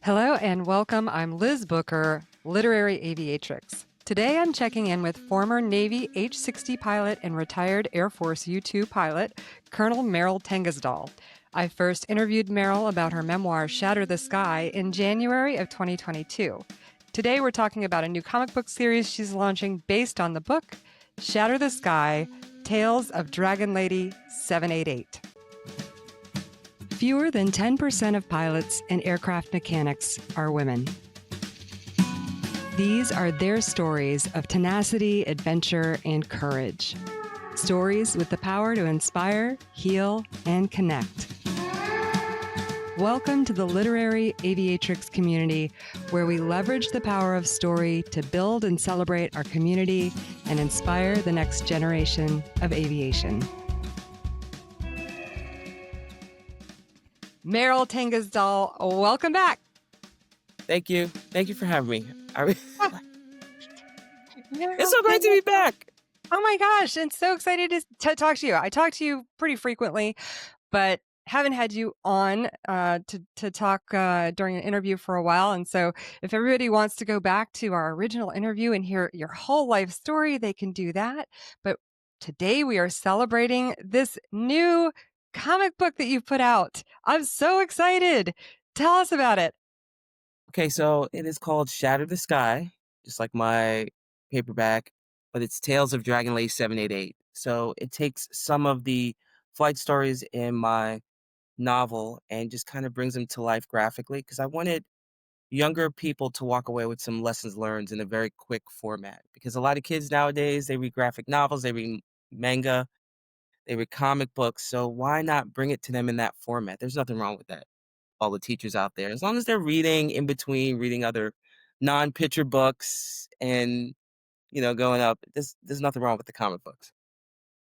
Hello and welcome. I'm Liz Booker, literary aviatrix. Today I'm checking in with former Navy H-60 pilot and retired Air Force U-2 pilot, Colonel Merryl Tengesdal. I first interviewed Merrill about her memoir, Shatter the Sky, in January of 2022. Today we're talking about a new comic book series she's launching based on the book, Shatter the Sky, Tales of Dragon Lady 788. Fewer than 10% of pilots and aircraft mechanics are women. These are their stories of tenacity, adventure, and courage. Stories with the power to inspire, heal, and connect. Welcome to the literary aviatrix community, where we leverage the power of story to build and celebrate our community and inspire the next generation of aviation. Merryl Tengesdal, welcome back. Thank you. Thank you for having me. Merryl It's so great to be back. Oh my gosh, and so excited to talk to you. I talk to you pretty frequently, but haven't had you on to talk during an interview for a while. And so if everybody wants to go back to our original interview and hear your whole life story, they can do that. But today we are celebrating this new comic book that you've put out. I'm so excited. Tell us about it. Okay, so it is called Shatter the Sky, just like my paperback, but it's Tales of Dragon Lady 788. So it takes some of the flight stories in my novel and just kind of brings them to life graphically because I wanted younger people to walk away with some lessons learned in a very quick format. Because a lot of kids nowadays, they read graphic novels, they read manga, they read comic books. So why not bring it to them in that format? There's nothing wrong with that. All the teachers out there, as long as they're reading in between, reading other non-picture books and, going up, there's nothing wrong with the comic books.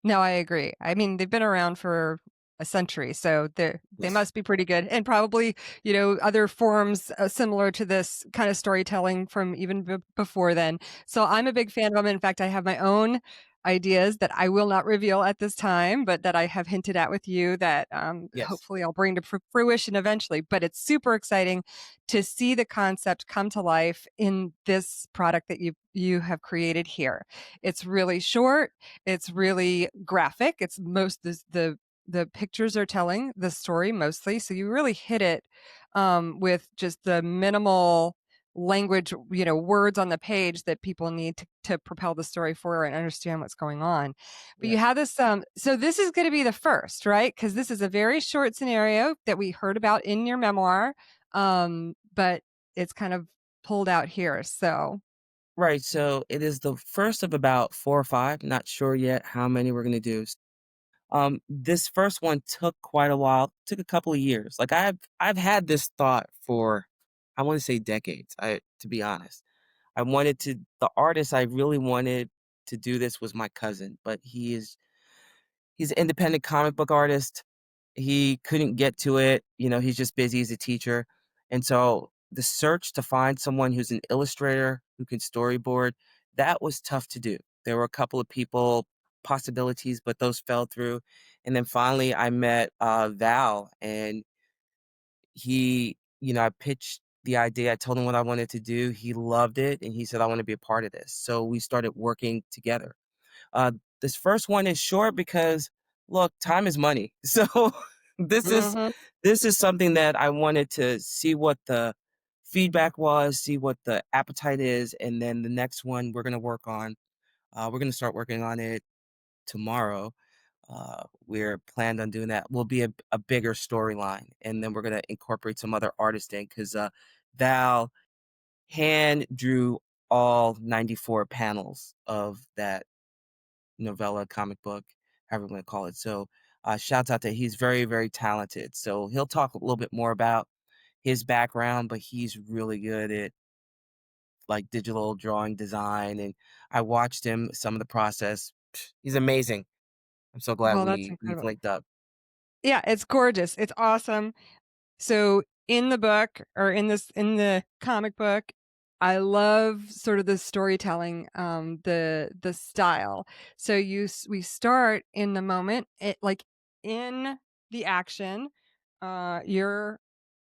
No, I agree. I mean, they've been around for a century, so they Yes. must be pretty good, and probably other forms similar to this kind of storytelling from even before then. So I'm a big fan of them. In fact, I have my own ideas that I will not reveal at this time, but that I have hinted at with you that Yes. hopefully I'll bring to fruition eventually. But it's super exciting to see the concept come to life in this product that you have created here. It's really short. It's really graphic. It's the pictures are telling the story mostly, so you really hit it with just the minimal language, words on the page that people need to propel the story forward and understand what's going on. But you Yes. have this, so this is going to be the first, right? Because this is a very short scenario that we heard about in your memoir, but it's kind of pulled out here. So Right, so it is the first of about 4 or 5, not sure yet how many we're gonna do. This first one took quite a while, took a couple of years. Like, I've had this thought for, I wanna say decades, to be honest. I wanted to the artist I really wanted to do this was my cousin, but he's an independent comic book artist. He couldn't get to it, he's just busy as a teacher, and so the search to find someone who's an illustrator, who can storyboard, that was tough to do. There were a couple of possibilities, but those fell through, and then finally I met, Val, and I pitched the idea, I told him what I wanted to do, he loved it, and he said, "I wanna be a part of this," so we started working together. Uh, this first one is short because, look, time is money. So this is mhm. this is something that I wanted to see what the feedback was, see what the appetite is, and then the next one we're gonna work on. We're gonna start working on it tomorrow. We're planned on doing that. Will be a bigger storyline, and then we're gonna incorporate some other artists in because Val hand drew all 94 panels of that novella, comic book, however you want to call it. So, shouts out to he's very, very talented. So he'll talk a little bit more about his background, but he's really good at like digital drawing design. And I watched him some of the process. He's amazing. I'm so glad Well, that's we've incredible. linked up. Yeah, it's gorgeous. It's awesome. So in the book or in the comic book, I love sort of the storytelling, the style. So we start in the moment, like in the action. You're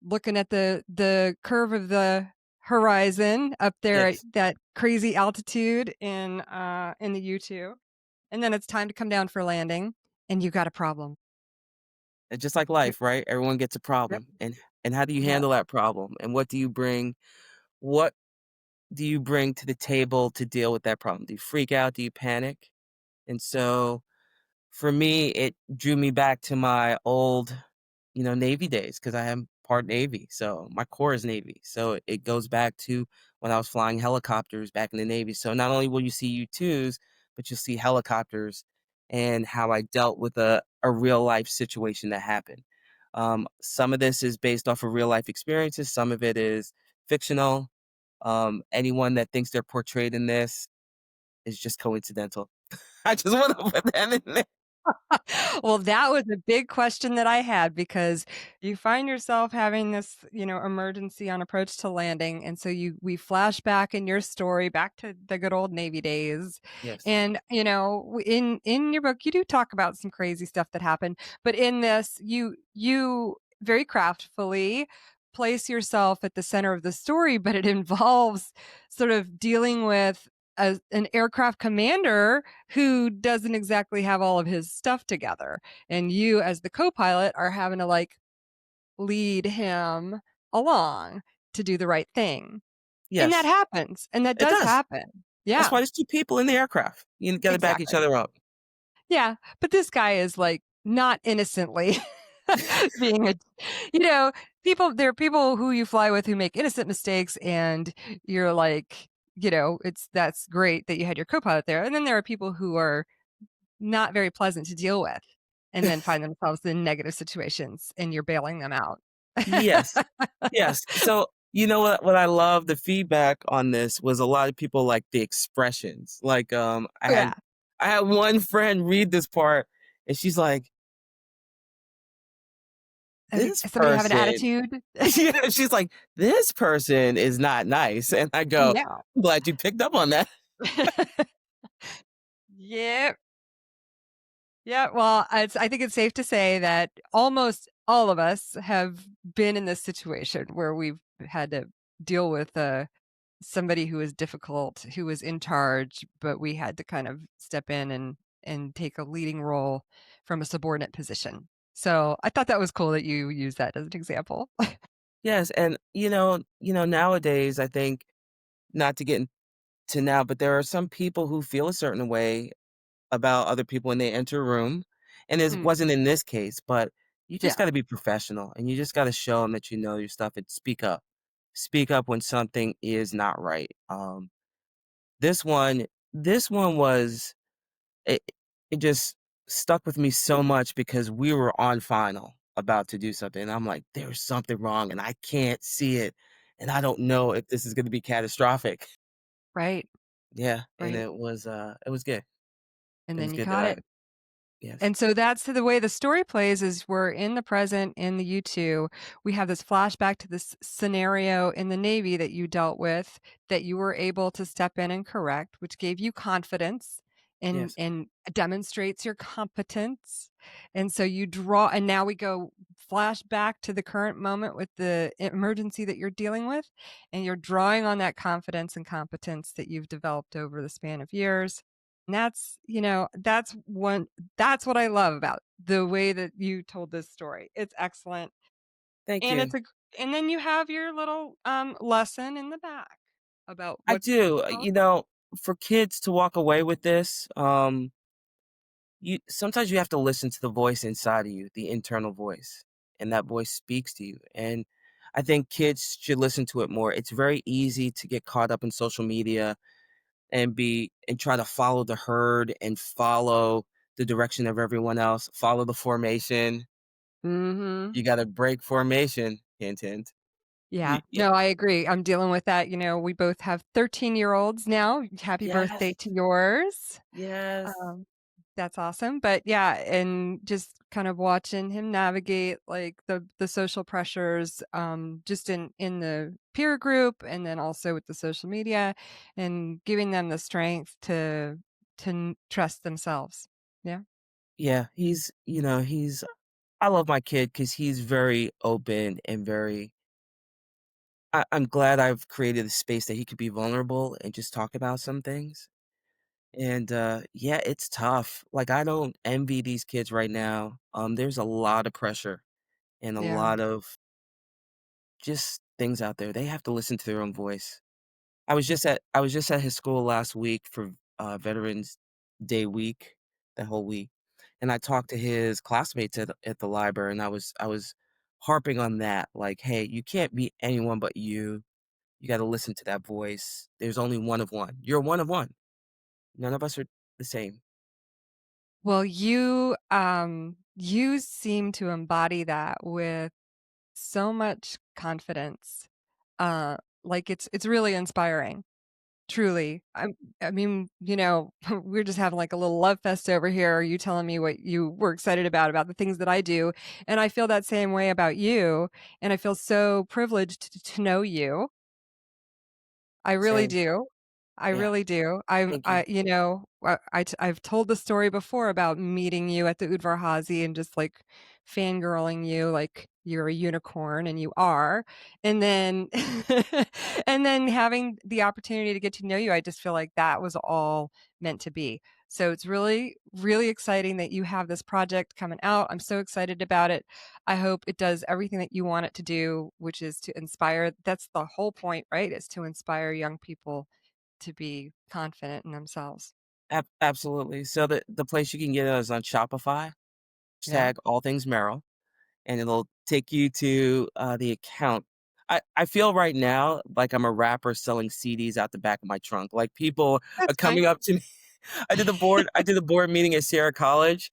looking at the curve of the horizon up there at Yes. that crazy altitude in the U-2, and then it's time to come down for landing, and you got a problem. And just like Yep, life, right? Everyone gets a yep, problem, and how do you yep. handle that problem? And what do you bring to the table to deal with that problem? Do you freak out? Do you panic? And so for me, it drew me back to my old, Navy days because I am part Navy. So my core is Navy. So it goes back to when I was flying helicopters back in the Navy. So not only will you see U-2s, but you'll see helicopters and how I dealt with a real life situation that happened. Some of this is based off of real life experiences. Some of it is fictional. Anyone that thinks they're portrayed in this is just coincidental. I just want to put that in there. Well, that was a big question that I had because you find yourself having this, emergency on approach to landing, and so we flash back in your story back to the good old Navy days, Yes. and in your book you do talk about some crazy stuff that happened, but in this you very craftfully place yourself at the center of the story, but it involves sort of dealing with an aircraft commander who doesn't exactly have all of his stuff together. And you, as the co pilot, are having to like lead him along to do the right thing. And that Yes. happens. And that It does does. happen. That's Yeah, why there's 2 people in the aircraft. You gotta back each exactly. other up. Yeah. But this guy is like not innocently being a, you know, there are people who you fly with who make innocent mistakes. And you're like, that's great that you had your co pilot there. And then there are people who are not very pleasant to deal with, and then find themselves in negative situations, and you're bailing them out. Yes. Yes. So, you know what I love the feedback on this was a lot of people like the expressions. Like, Oh, yeah. I had one friend read this part, and she's like, "This Somebody have an person." attitude? Yeah, she's like, "This person is not nice." And I go, Yeah. "I'm glad you picked up on that." Yep. Yeah, well, I think it's safe to say that almost all of us have been in this situation where we've had to deal with, somebody who was difficult, who was in charge, but we had to kind of step in and take a leading role from a subordinate position. So, I thought that was cool that you used that as an example. Yes, and, nowadays, I think not to get into now, but there are some people who feel a certain way about other people when they enter a room, and this Mm, wasn't in this case, but you just yeah, gotta be professional, and you just gotta show them that you know your stuff and speak up. Speak up when something is not right. This one this one was it it just stuck with me so much because we were on final about to do something, and I'm like, "There's something wrong, and I can't see it, and I don't know if this is gonna be catastrophic." right, Yeah, and right, it was good. and It was then you good that caught I it. yes. And so that's the way the story plays is we're in the present in the U2. We have this flashback to this scenario in the Navy that you dealt with that you were able to step in and correct, which gave you confidence Yes. and demonstrates your competence. And so you draw and now we go flash back to the current moment with the emergency that you're dealing with, and you're drawing on that confidence and competence that you've developed over the span of years. And that's what I love about the way that you told this story. It's excellent, Thank and you. and then you have your little, lesson in the back about I what's do, how for kids to walk away with this, you sometimes you have to listen to the voice inside of you, the internal voice, and that voice speaks to you, and I think kids should listen to it more. It's very easy to get caught up in social media and try to follow the herd and follow the direction of everyone else, follow the formation. Mhm. You gotta break formation, hint, hint. Yeah. You No, I agree. I'm dealing with that, we both have 13-year-olds now. Happy birthday yes, to yours. yes. Um That's awesome, but yeah, and just kind of watching him navigate, like, the social pressures, just in the peer group and then also with the social media and giving them the strength to trust themselves. Yeah. Yeah, he's I love my kid because he's very open and very I'm glad I've created a space that he could be vulnerable and just talk about some things. And, yeah, it's tough. Like, I don't envy these kids right now. There's a lot of pressure and a Yeah. lot of just things out there. They have to listen to their own voice. I was just at his school last week for, Veterans Day week, that whole week, and I talked to his classmates at the library, and I was harping on that, like, "Hey, you can't be anyone but you. You gotta listen to that voice. There's only one of one. You're one of one. None of us are the same." Well, you seem to embody that with so much confidence. Like it's really inspiring. Truly. I mean, we're just having like a little love fest over here. You telling me what you were excited about the things that I do, and I feel that same way about you, and I feel so privileged to know you. I really Same. do. I Yeah. really do. Thank you. I've told the story before about meeting you at the Udvarhazy and just, like, fangirling you like you're a unicorn, and you are, and then and then having the opportunity to get to know you, I just feel like that was all meant to be. So it's really, really exciting that you have this project coming out. I'm so excited about it. I hope it does everything that you want it to do, which is to inspire. That's the whole point, right? Is to inspire young people to be confident in themselves. Absolutely. So the place you can get it is on Shopify, Yeah, tag all things Merrill, and it'll take you to, the account. I feel right now like I'm a rapper selling CDs out the back of my trunk, like, people are that's fine. coming up to me. I did a board meeting at Sierra College,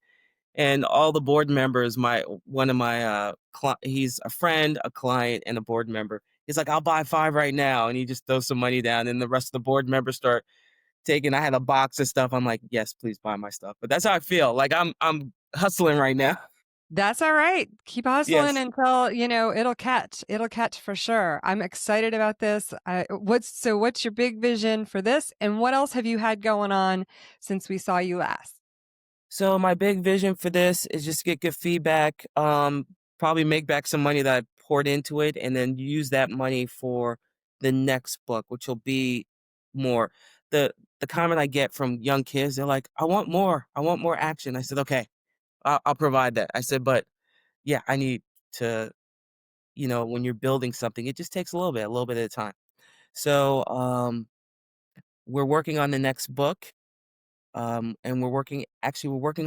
and all the board members, one of my, he's a friend, a client, and a board member. He's like, "I'll buy 5 right now," and he just throws some money down, and the rest of the board members start taking. I had a box of stuff. I'm like, "Yes, please buy my stuff." But that's how I feel, like, I'm hustling right now. That's all right. Keep hustling Yes. until, it'll catch. It'll catch for sure. I'm excited about this. What's your big vision for this? And what else have you had going on since we saw you last? So my big vision for this is just get good feedback, probably make back some money that I poured into it, and then use that money for the next book, which will be more. The the comment I get from young kids, they're like, "I want more. I want more action." I said, "Okay, I'll provide that." I said, "But yeah, I need to, when you're building something, it just takes a little bit at a time." So we're working on the next book. And we're working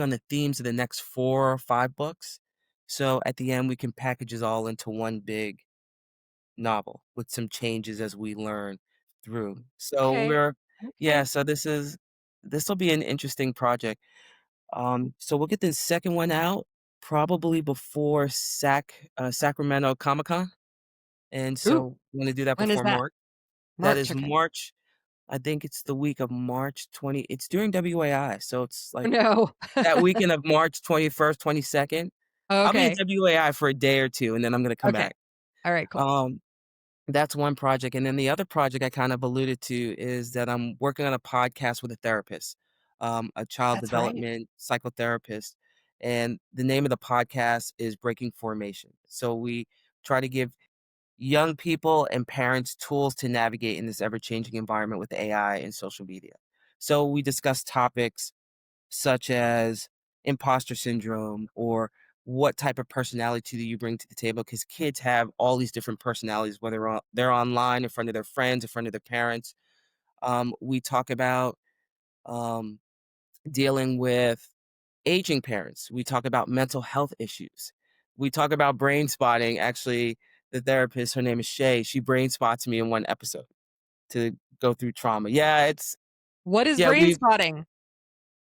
on the themes of the next 4 or 5 books. So at the end, we can package it all into one big novel with some changes as we learn through. So Okay. yeah, Okay. so this will be an interesting project. So we'll get the second one out probably before Sacramento Comic-Con, and Ooh, so we wanna do that when is before that? March. That March. is Okay. March. I think it's the week of March 20. It's during WAI, so it's Oh, like no. that weekend of March 21st, 22nd. I'll be at Okay. WAI for a day or 2, and then I'm gonna come Okay. back. All right. Cool. Um, that's one project, and then the other project I kind of alluded to is that I'm working on a podcast with a therapist, a child That's right. development psychotherapist, and the name of the podcast is Breaking Formation. So we try to give young people and parents tools to navigate in this ever-changing environment with AI and social media. So we discuss topics such as imposter syndrome or what type of personality do you bring to the table, because kids have all these different personalities, whether they're online in front of their friends, in front of their parents. We talk about um, dealing with aging parents. We talk about mental health issues. We talk about brain spotting. Actually, the therapist, her name is Shay, she brain spots me in one episode to go through trauma. Yeah, What is yeah, brain we spotting?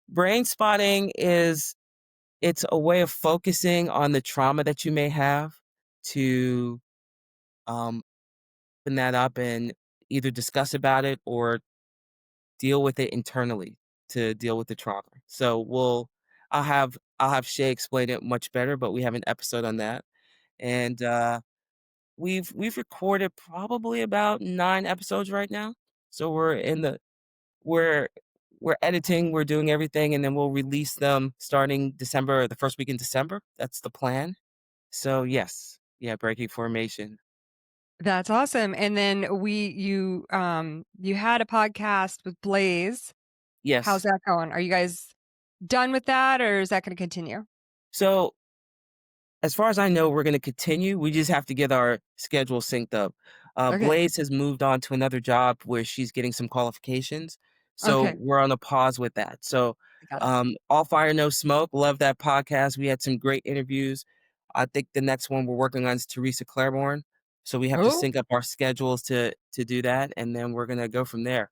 brain spotting is, it's a way of focusing on the trauma that you may have to, um, open that up and either discuss about it or deal with it internally to deal with the trauma. So I'll have Shay explain it much better, but we have an episode on that. And, we've recorded probably about 9 episodes right now. So we're we're editing, we're doing everything, and then we'll release them starting December, the 1st week in December. That's the plan. So, yes. Yeah, breaking formation. That's awesome. And then you had a podcast with Blaze. How's Yes. that going? Are you guys done with that, or is that gonna continue? So as far as I know, we're gonna continue. We just have to get our schedule synced up. Okay. Blaze has moved on to another job where she's getting some qualifications, so Okay. we're on a pause with that. So, I got it. All Fire No Smoke, love that podcast. We had some great interviews. I think the next one we're working on is Teresa Claiborne, so we have to Oh, sync up our schedules to do that, and then we're gonna go from there.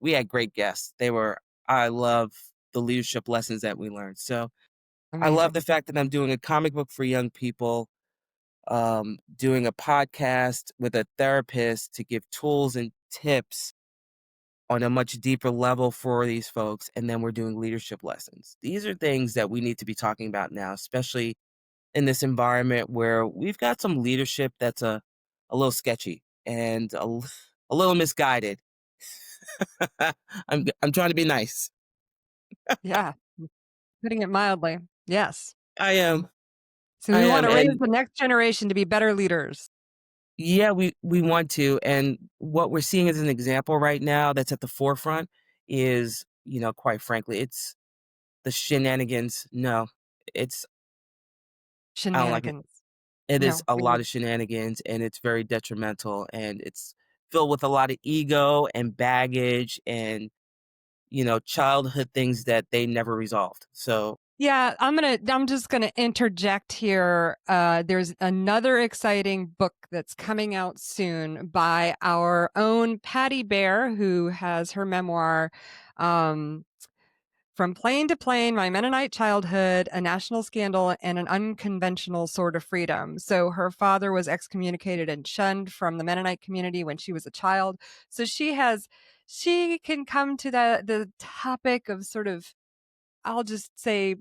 We had great guests. I love the leadership lessons that we learned. So I love amazing. the fact that I'm doing a comic book for young people, doing a podcast with a therapist to give tools and tips on a much deeper level for these folks, and then we're doing leadership lessons. These are things that we need to be talking about now, especially in this environment where we've got some leadership that's a little sketchy and a little misguided. I'm trying to be nice. Yeah, putting it mildly. Yes. I am. So I we am, wanna raise and the next generation to be better leaders. yeah, we want to, and what we're seeing as an example right now that's at the forefront is, quite frankly, it's the shenanigans. No, it's I don't like it. Shenanigans. It is No, a we lot need of shenanigans, and it's very detrimental, and it's filled with a lot of ego and baggage and, childhood things that they never resolved. So, Yeah, I'm just gonna interject here. There's another exciting book that's coming out soon by our own Patty Bear, who has her memoir, um, From Plane to Plane, My Mennonite Childhood, A National Scandal, and an Unconventional Sort of Freedom. So her father was excommunicated and shunned from the Mennonite community when she was a child. So she can come to the topic of sort of, I'll just say,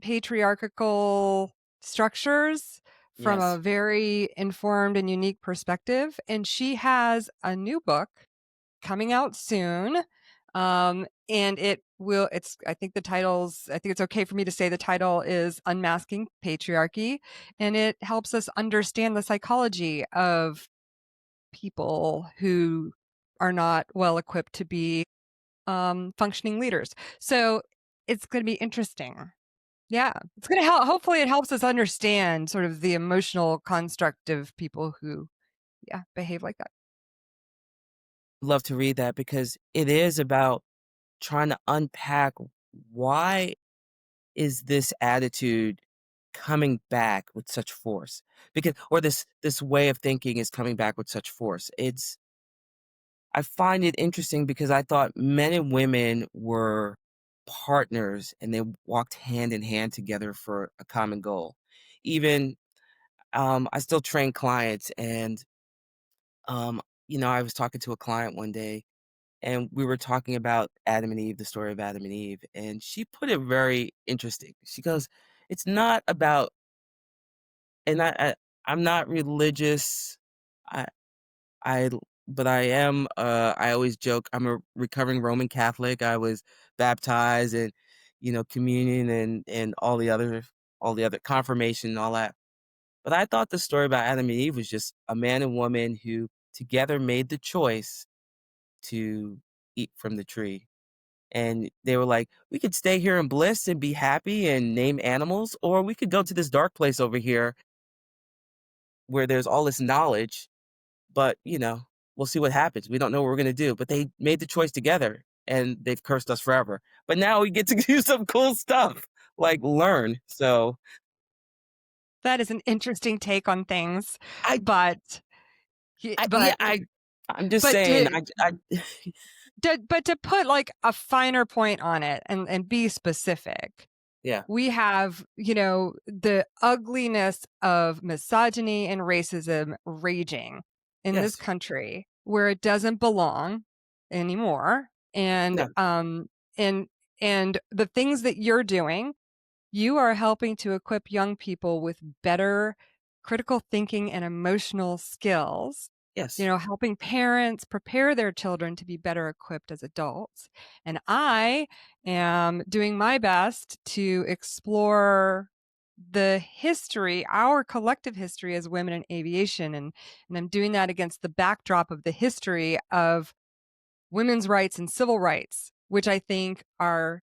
patriarchal structures from a yes. very informed and unique perspective. And she has a new book coming out soon. And I think I think it's okay for me to say the title is Unmasking Patriarchy. And it helps us understand the psychology of people who are not well equipped to be functioning leaders. So it's going to be interesting. Yeah, it's going to help. Hopefully, it helps us understand sort of the emotional construct of people who, yeah, behave like that. Love to read that because it is about trying to unpack why is this attitude coming back with such force? Because or this way of thinking is coming back with such force. I find it interesting because I thought men and women were partners and they walked hand in hand together for a common goal. Even I still train clients and um, I was talking to a client one day and we were talking about Adam and Eve, the story of Adam and Eve, and she put it very interesting. She goes, "It's not about," and I'm not religious. I I but I am, I always joke, I'm a recovering Roman Catholic. I was baptized and, communion and all the other confirmation and all that. But I thought the story about Adam and Eve was just a man and woman who together made the choice to eat from the tree. And they were like, "We could stay here in bliss and be happy and name animals, or we could go to this dark place over here where there's all this knowledge, but, we'll see what happens. We don't know what we're gonna do." But they made the choice together, and they've cursed us forever. But now we get to do some cool stuff, like learn. So That is an interesting take on things, I but I yeah, but I'm just but saying, to put like a finer point on it and be specific. yeah, We have, the ugliness of misogyny and racism raging in this yes, country where it doesn't belong anymore. And no, and and the things that you're doing, you are helping to equip young people with better critical thinking and emotional skills, yes, helping parents prepare their children to be better equipped as adults. And I am doing my best to explore the history, our collective history as women in aviation, and I'm doing that against the backdrop of the history of women's rights and civil rights, which I think are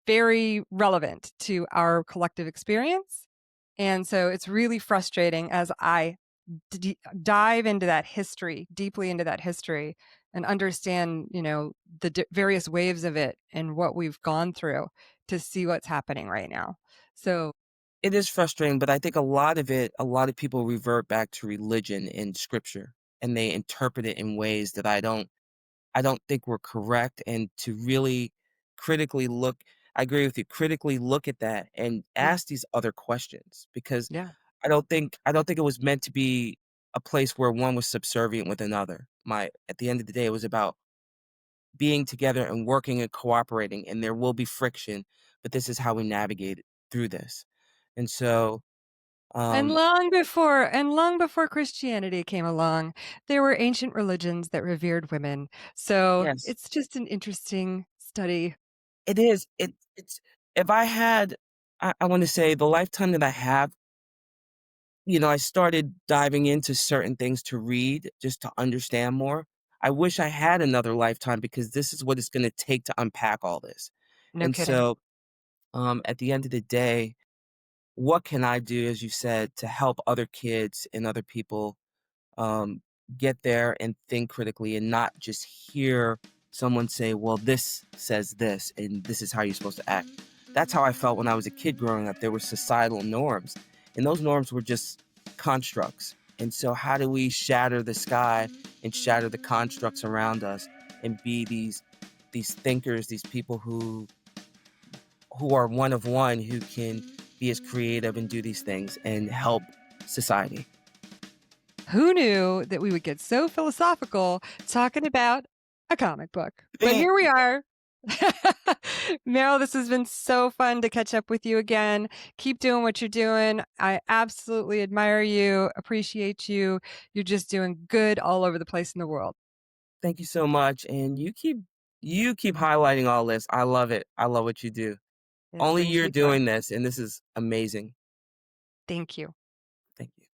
very relevant to our collective experience. And so it's really frustrating as I dive into that history, deeply into that history, and understand, the various waves of it and what we've gone through to see what's happening right now. So, It is frustrating, but I think a lot of people revert back to religion and scripture, and they interpret it in ways that I don't think were correct, and to really critically look I agree with you, critically look at that and yeah, ask these other questions because yeah. I don't think it was meant to be a place where one was subservient with another. At the end of the day, it was about being together and working and cooperating, and there will be friction, but this is how we navigate through this. And so, And um long before Christianity came along, there were ancient religions that revered women. So yes, it's just an interesting study. it is. It's if I had I wanna say the lifetime that I have, I started diving into certain things to read just to understand more. I wish I had another lifetime because this is what it's gonna take to unpack all this. No And kidding. so, at the end of the day, what can I do, as you said, to help other kids and other people um, get there and think critically and not just hear someone say, well, this says this and this is how you're supposed to act. That's how I felt when I was a kid growing up. There were societal norms, and those norms were just constructs. And so, how do we shatter the sky and shatter the constructs around us and be these thinkers, these people who are one of one who can be as creative and do these things and help society? Who knew that we would get so philosophical talking about a comic book? But here we are. Meryl, this has been so fun to catch up with you again. Keep doing what you're doing. I absolutely admire you, appreciate you. You're just doing good all over the place in the world. Thank you so much, and you keep highlighting all this. I love it. I love what you do. It Only brings you're me joy. doing this, and this is amazing. Thank you. Thank you.